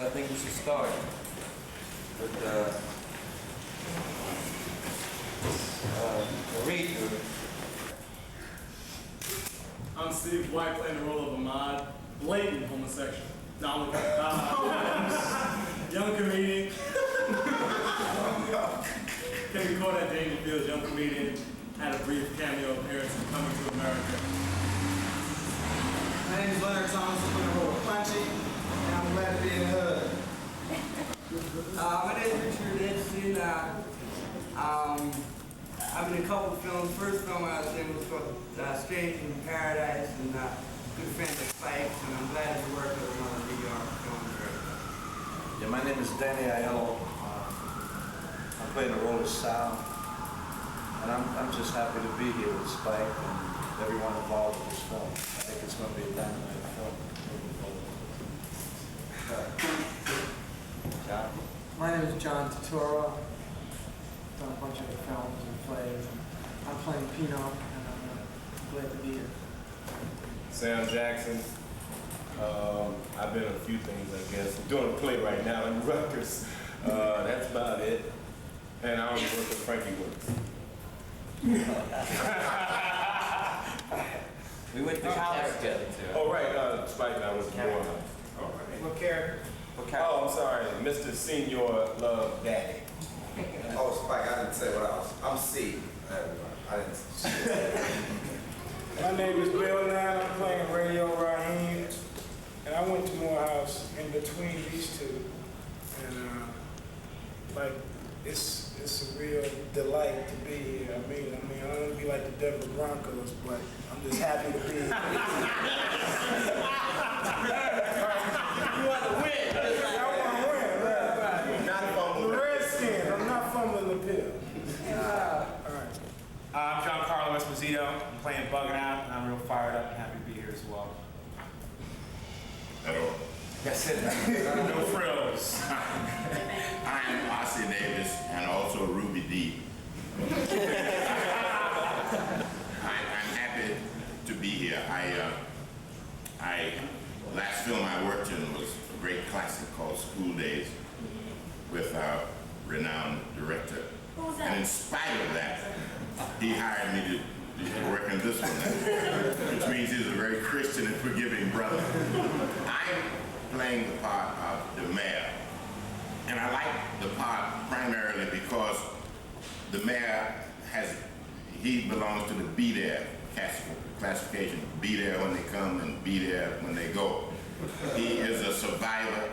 I think we should start with a read-through. I'm Steve White, playing the role of Ahmad, blatant homosexual. No, young comedian. Can be called at Dangerfield, young comedian. Had a brief cameo appearance in Coming to America. My name is Leonard Thomas, I'm playing the role of Punchy, and I'm glad to be in the hood. My name is Richard Edson. I've been in a couple of films. First film I was in was called Strange in Paradise, and good friends like Spike, and I'm glad to work with another New York film director. Yeah, my name is Danny Aiello. I'm playing the role of Sal, and I'm just happy to be here with Spike and everyone involved with this film. I think it's going to be a dynamite film. John? My name is John Turturro. I've done a bunch of films and plays. I'm playing Pino, and I'm glad to be here. Sam Jackson. I've been in a few things, I guess. I'm doing a play right now in Rutgers. That's about it. And I only work with Frankie Woods. We went to college together too. Oh, right. Spike and I was born. All right. What character? What character? Oh, I'm sorry. Mr. Senior Love Daddy. Oh, Spike, I didn't say what I was. I'm C. I didn't. My name is Bill Nine. I'm playing Radio Raheem, and I went to Morehouse in between these two, and it's a real delight to be here. I mean, I don't want to be like the Denver Broncos, but I'm just happy to be here. You want to win? I want to win, right? Not fumbling. The Redskins. I'm not fumbling the pill. All right. I'm Giancarlo Esposito. I'm playing Bugging Out, and I'm real fired up and happy to be here as well. Hello. That's it. No frills. I'm Ossie Davis and also Ruby D. I'm happy to be here. Last film I worked in was a great classic called School Days with our renowned director. And in spite of that, he hired me to work in this one, which means he's a very Christian and forgiving brother. I'm playing the part of the mayor. And I like the part primarily because the mayor he belongs to the be there classification. Be there when they come and be there when they go. He is a survivor.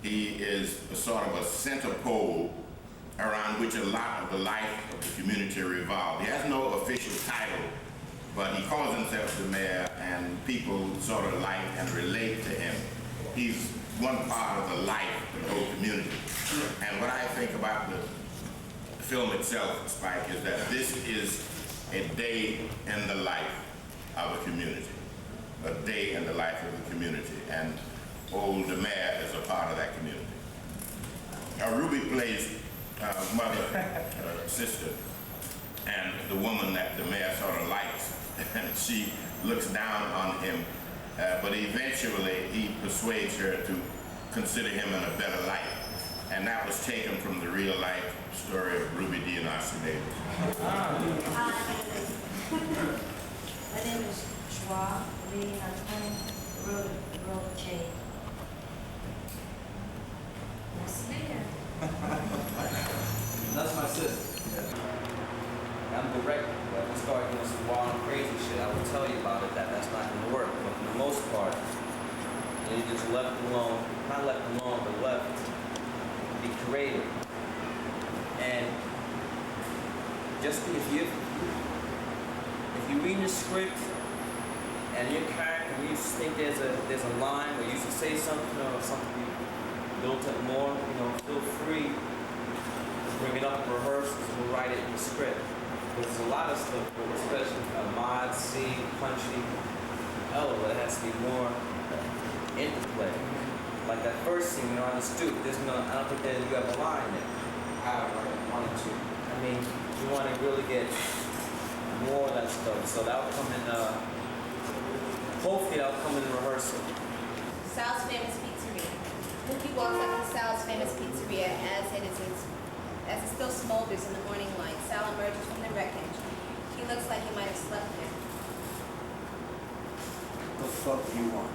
He is a sort of a center pole around which a lot of the life of the community revolves. He has no official title, but he calls himself the mayor, and people sort of like and relate to him. He's one part of the life of the whole community. And what I think about the film itself, Spike, is that this is a day in the life of a community. A day in the life of the community. And old the mayor is a part of that community. Ruby plays mother, sister, and the woman that the mayor sort of likes, and she looks down on him, but eventually he persuades her to consider him in a better light. And that was taken from the real life story of Ruby D. and Ossie Davis. My name is Chua Lee. I'm playing the role of Jade. Nice to meet you. That's my sister. I'm direct. If we start doing some wild and crazy shit, I will tell you about it. That's not going to work. But for the most part, you just left alone, not left alone, but left to be creative. And just if you read the script and your character, you think there's a line where you should say something or something built up more, feel free to bring it up in rehearsals. We'll write it in the script. Because there's a lot of stuff, especially Ahmad, C, Punchy, Ella, that has to be more interplay. Like that first scene, on the stoop, I don't think that you have a line there. I wanted to. I mean, you want to really get more of that stuff. So that'll come in, hopefully that'll come in rehearsal. Sal's Famous Pizzeria. Cookie walks up to Sal's famous pizzeria as it still smolders in the morning light. Sal emerges from the wreckage. He looks like he might have slept there. What the fuck do you want?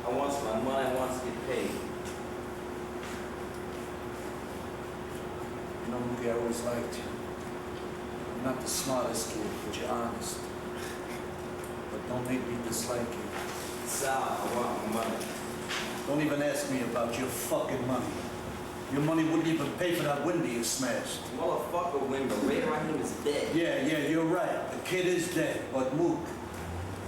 I want my money, I want to get paid. You know, Mookie, I always liked you. You're not the smartest kid, but you're honest. But don't make me dislike you. Sal, I want my money. Don't even ask me about your fucking money. Your money wouldn't even pay for that window you smashed. Motherfucker window. Ray Raheem is dead. Yeah, you're right. The kid is dead. But Mook,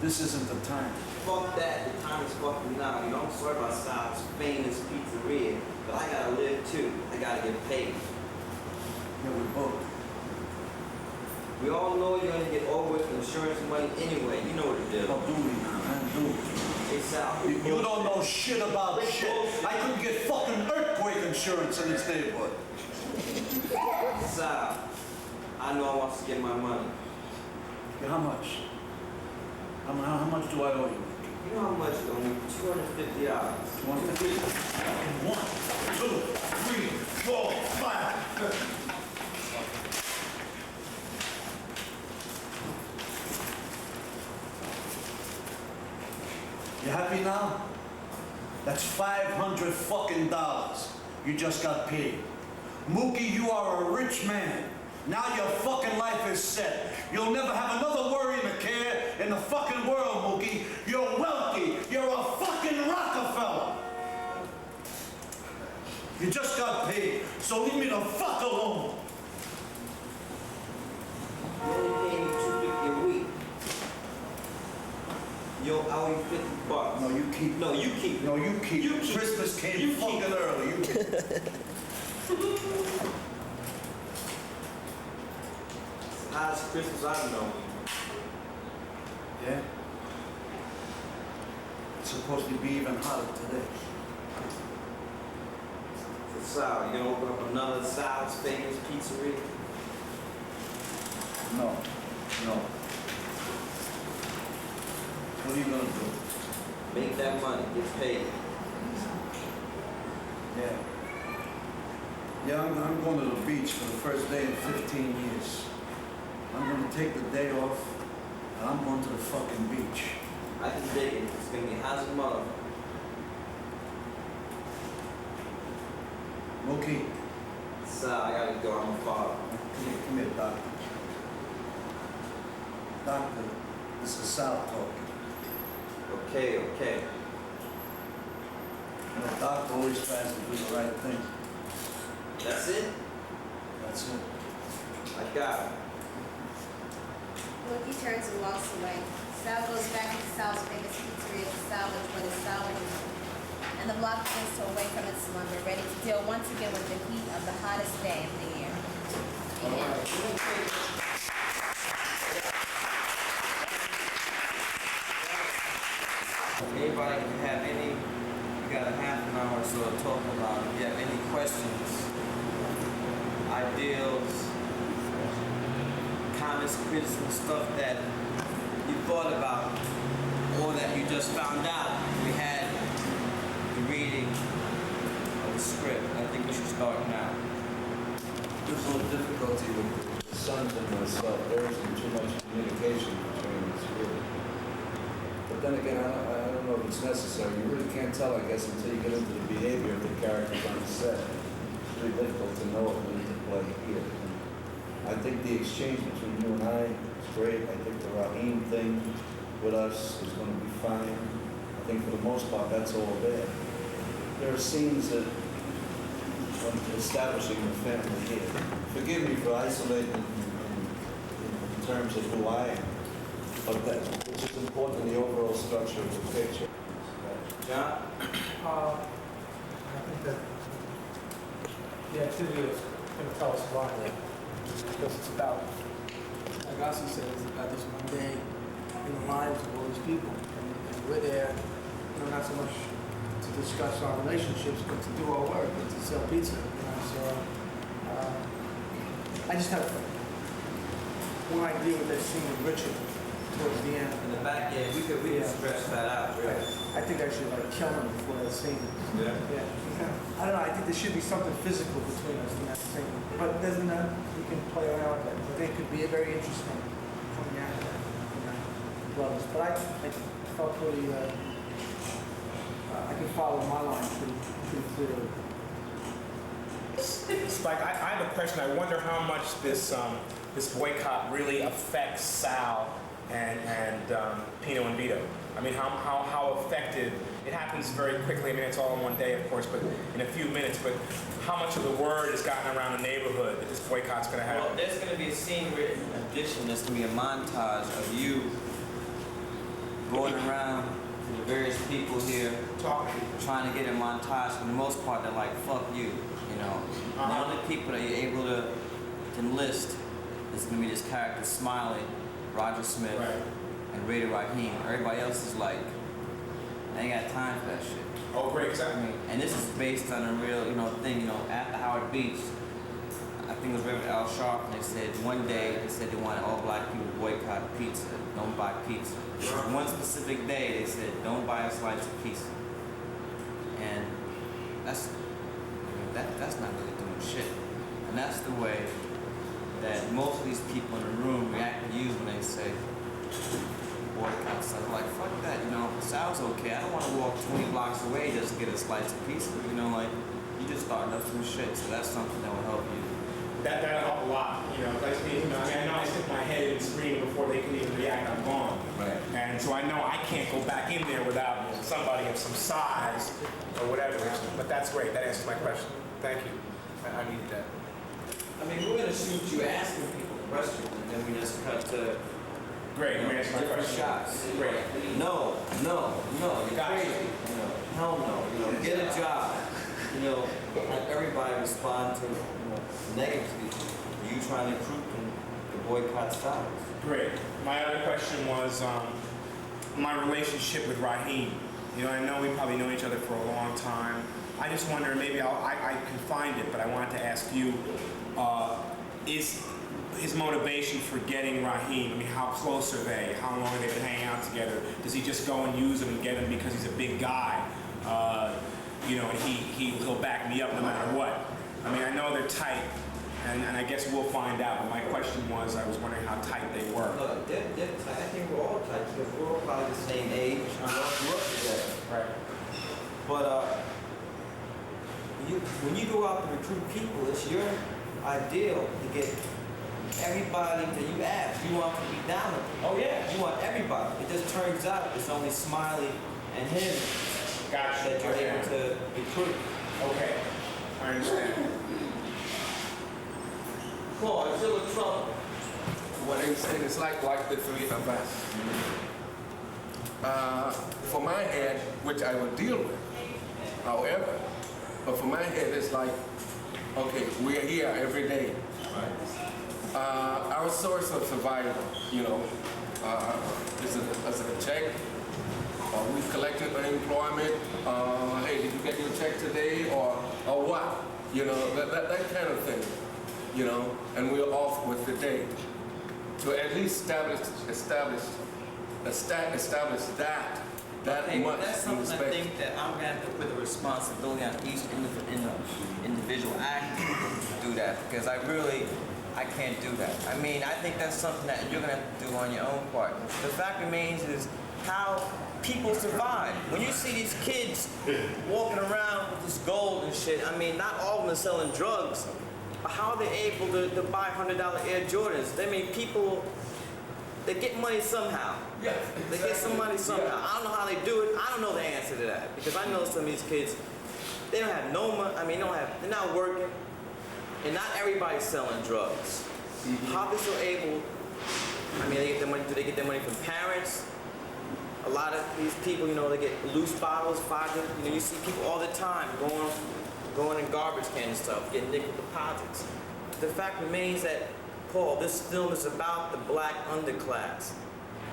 this isn't the time. Fuck that. The time is fucking now. You know, I'm sorry about Sal's famous pizzeria, but I gotta live too. I gotta get paid. Yeah, we both. We all know you're gonna get over with insurance money anyway. You know what to do. Oh, do we, man? Do we? Hey, Sal. You don't know shit about shit. I couldn't get fucking earthquake insurance in this neighborhood. Sal, I know I want to get my money. Yeah, how much? How much do I owe you? You know how much you owe me? $250. 150? 1, 2, 3, 4, 5. You happy now? That's $500 fucking dollars. You just got paid. Mookie, you are a rich man. Now your fucking life is set. You'll never have another worry and a care in the fucking world, Mookie. You're wealthy. You're a fucking Rockefeller. You just got paid, so leave me the fuck alone. You only pay me $250 a week. Yo, I owe you $50. No, you keep. No, you keep. No, you keep. You keep. Christmas came You fucking keep. early. You keep. It's the hottest Christmas I've known. Yeah? It's supposed to be even hotter today. So Sal, you gonna open up another Sal's famous pizzeria? No. What are you gonna do? Make that money, get paid. Yeah, I'm going to the beach for the first day in 15 years. I'm gonna take the day off, and I'm going to the fucking beach. I can dig it. It's gonna be hot as a mother. Mookie, Sal, I gotta go. I'm a father. come here, doctor. Doctor, this is Sal talking. Okay. You know, doctor always tries to do the right thing. That's it? That's it. I got it. Mookie turns and walks away. Sal goes back into Sal's famous pizzeria to salvage what is salvageable. And the block begins to awake from its slumber, ready to deal once again with the heat of the hottest day of the year. Anybody can have any, you got a half an hour or so to talk about it. If you have any questions, ideals, comments, criticism, stuff that you thought about or that you just found out. We had the reading of the script. I think we should start now. There's a little difficulty with the sons and myself. There isn't too much communication between us, really. But then again, I don't know if it's necessary. You really can't tell, I guess, until you get into the behavior of the characters on the set. It's really difficult to know what we need to play here. I think the exchange between you and I is great. I think the Raheem thing with us is going to be fine. I think for the most part, that's all there. There are scenes that, when establishing the family here, forgive me for isolating in terms of who I am, but that which is important in the overall structure of the picture. John? I think that the activity is going to tell us why. Because it's about, like Asi said, it's about this one day in the lives of all these people. And we're there, not so much to discuss our relationships, but to do our work, and to sell pizza. So I just have one idea with that scene with Richard. towards the end. In the back end, we could stretch that out, really. I think I should like kill him before that scene. Yeah. Yeah. I don't know. I think there should be something physical between us in that scene. But doesn't that we can play around with that? I think it could be a very interesting coming out of that. Brothers. But I felt pretty. I can follow my line pretty clearly. Spike, I have a question. I wonder how much this boycott really affects Sal and Pino and Vito. I mean, how effective? It happens very quickly. I mean, it's all in one day, of course, but in a few minutes. But how much of the word has gotten around the neighborhood that this boycott's going to happen? Well, there's going to be a scene where, in addition, there's going to be a montage of you going around to the various people here, trying to get a montage. For the most part, they're like, fuck you, you know. The only people that you're able to enlist is going to be this character, Smiley, Roger Smith, and Raider Raheem. Everybody else is like, they ain't got time for that shit. Oh, great, exactly. And this is based on a real, thing, at the Howard Beach. I think it was Reverend Al Sharpton. They said one day, they wanted all black people to boycott pizza. Don't buy pizza. One specific day, they said, don't buy a slice of pizza. And that's not really doing shit. And that's the way that most of these people in the room react to you when they say boycott. So I'm like, fuck that, Sal's okay. I don't want to walk 20 blocks away just to get a slice of pizza. You just starting up some shit. So that's something that will help you. That'll help a lot, I know I stick my head in the screen before they can even react, I'm gone. Right. And so I know I can't go back in there without somebody of some size or whatever. But that's great, that answers my question. Thank you. I needed that. I mean, we're going to shoot you asking people questions, and then we just cut to great, different shots. Great. No, you're crazy. Hell no. Get a job. Have everybody respond to negatively. You trying to recruit the boycott styles. Great. My other question was my relationship with Raheem. I know we probably know each other for a long time. I just wonder, maybe I can find it, but I wanted to ask you, is his motivation for getting Raheem? I mean, how close are they? How long have they been hanging out together? Does he just go and use him and get him because he's a big guy? And he'll back me up no matter what. I mean, I know they're tight, and I guess we'll find out. But my question was, I was wondering how tight they were. Look, they're tight. I think we're all tight because we're all probably the same age. We all grew up together. Right. But when you go out to recruit people, it's your ideal to get everybody that you ask. You want to be down with them. Oh, yeah. You want everybody. It just turns out it's only Smiley and him that you're able to recruit. Okay. I understand. Paul, I'm still in trouble. What I'm saying is like the three of us. For my head, which I will deal with, however, but for my head, it's like, okay, we are here every day. Our source of survival, is a check. We collected unemployment. Hey, did you get your check today, or what? That kind of thing. And we're off with the day. To at least establish that much. That's something I think that I'm gonna have to put the responsibility on each individual actor to do that, because I can't do that. I mean, I think that's something that you're gonna have to do on your own part. The fact remains is how people survive. When you see these kids walking around with this gold and shit, I mean, not all of them are selling drugs. But how are they able to buy $100 Air Jordans? I mean, people, they get money somehow. Yeah, They get some money somehow. I don't know how they do it. I don't know the answer to that. Because I know some of these kids, they don't have no money. I mean, they're not working. And not everybody's selling drugs. How they still able, I mean, they get their money, do they get their money from parents? A lot of these people, they get loose bottles, you see people all the time going in garbage cans and stuff, getting nickel deposits. The fact remains that, Paul, this film is about the black underclass.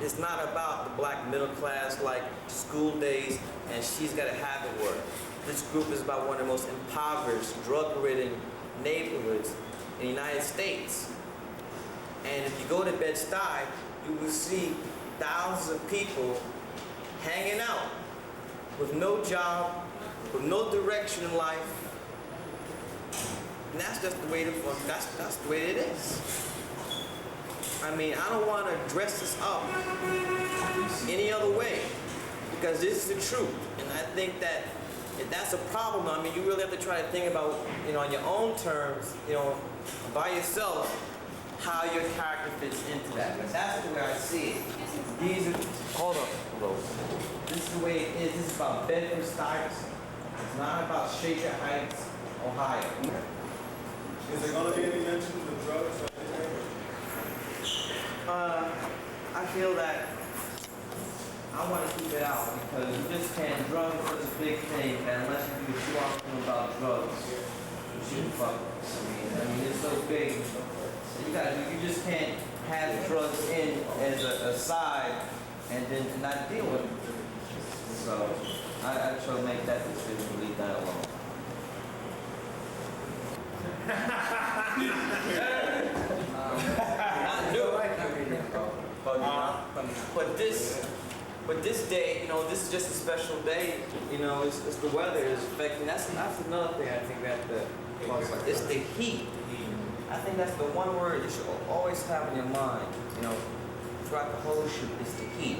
It's not about the black middle class like School Days and She's Gotta Have It work. This group is about one of the most impoverished, drug-ridden neighborhoods in the United States. And if you go to Bed-Stuy, you will see thousands of people hanging out with no job, with no direction in life. And that's just the way that's the way it is. I mean, I don't want to dress this up any other way, because this is the truth. And I think that if that's a problem, I mean, you really have to try to think about, on your own terms, by yourself, how your character fits into that. But that's the way I see it. These are, hold on, hello. This is the way it is. This is about Bedford Stuyvesant. It's not about Shaker Heights, Ohio. Is there going to be any mention of drugs or anything? I feel that I want to keep it out, because you just can't. Drugs is such a big thing, and unless you do too often about drugs, you shouldn't fuck. I mean, it's so big. So you just can't have drugs in as a side and then not deal with it. So I try to make that decision to leave that alone. Not new. But this day, this is just a special day. It's the weather is affecting. That's another thing I think we have to talk about. It's the heat. I think that's the one word you should always have in your mind. Throughout the whole shoot, it's the heat.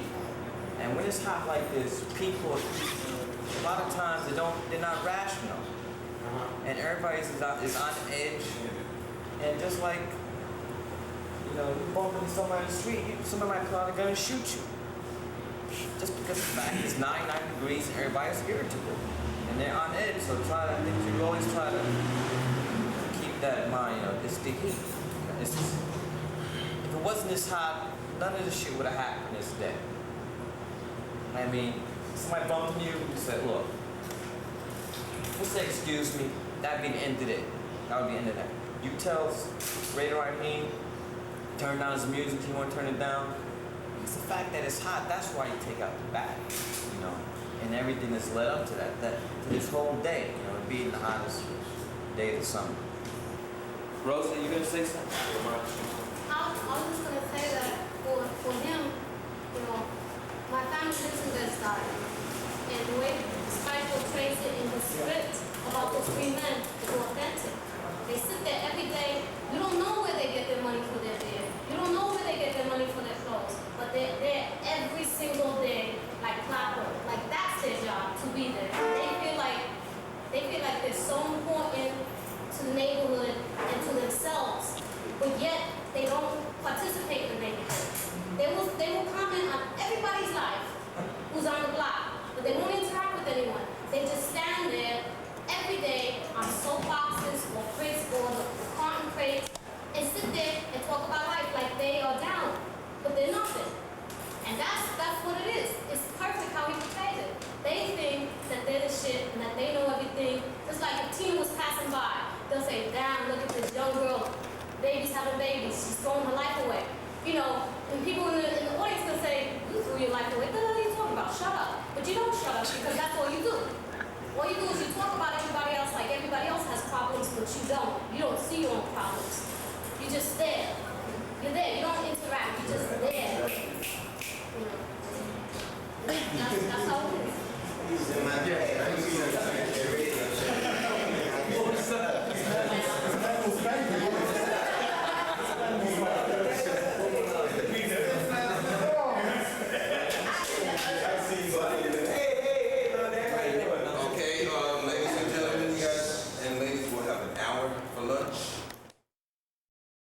And when it's hot like this, people, a lot of times they're not rational, and everybody is on edge. And just like, you bump into somebody in the street, somebody might pull out a gun and shoot you. Just because the fact it's 99 degrees and everybody's irritable. And they're on edge, so I think you always try to keep that in mind, it's the heat. If it wasn't this hot, none of this shit would have happened this day. I mean, somebody bumped into you and said, look, just say excuse me, that'd be the end of it. That would be the end of that. You tell Raider Raheem, turn down his music, you want to turn it down. It's the fact that it's hot, that's why you take out the bag, and everything that's led up to that to this whole day, it being the hottest day of the summer. Rosa, you gonna say something? I was just gonna say that for him, my family lives in that side, and the way Spike portrays it in the script about those three men is authentic. They sit there every day. You don't know where they get their money for their beer. You don't know where they get their money for their clothes. But they're there every single day, like clockwork. Like that's their job, to be there. They feel like they're so important to the neighborhood and to themselves, but yet they don't participate in the neighborhood. They will comment on everybody's life who's on the block, but they won't interact with anyone. They just stand there every day on soapboxes or crates or the cotton crates and sit there and talk about life like they are down, but they're nothing. And that's what it is. It's perfect how he portrays it. They think that they're the shit and that they know everything. Just like if Tina was passing by, they'll say, damn, look at this young girl. Baby's having babies. She's throwing her life away. And people in the